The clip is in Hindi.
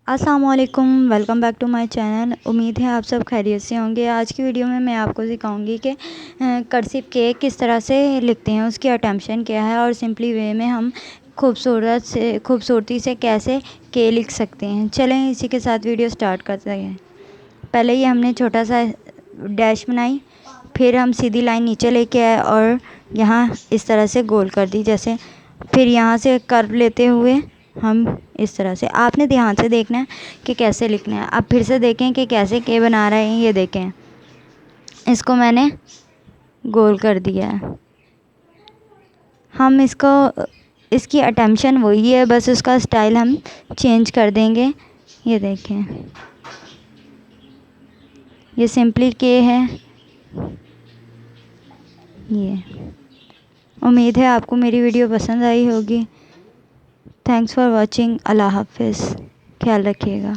अस्सलामुअलैकुम, welcome back to my channel. उम्मीद है आप सब खैरियत से होंगे। आज की वीडियो में मैं आपको सिखाऊंगी कि कर्सिव के किस तरह से लिखते हैं, उसकी अटेम्पशन क्या है और सिंपली वे में हम खूबसूरती से कैसे के लिख सकते हैं। चलें इसी के साथ वीडियो स्टार्ट करते हैं। पहले ही हमने छोटा सा डैश बनाई, फिर हम सीधी लाइन नीचे लेके आए और यहाँ इस तरह से गोल कर दी जैसे। फिर यहाँ से कर्व लेते हुए हम इस तरह से, आपने ध्यान से देखना है कि कैसे लिखना है। अब फिर से देखें कि कैसे के बना रहे हैं। ये देखें, इसको मैंने गोल कर दिया है। हम इसकी अटेम्पशन वही है, बस उसका स्टाइल हम चेंज कर देंगे। ये देखें, ये सिंपली के है। ये उम्मीद है आपको मेरी वीडियो पसंद आई होगी। Thanks for watching. अल्लाह हाफिज़, ख्याल रखिएगा।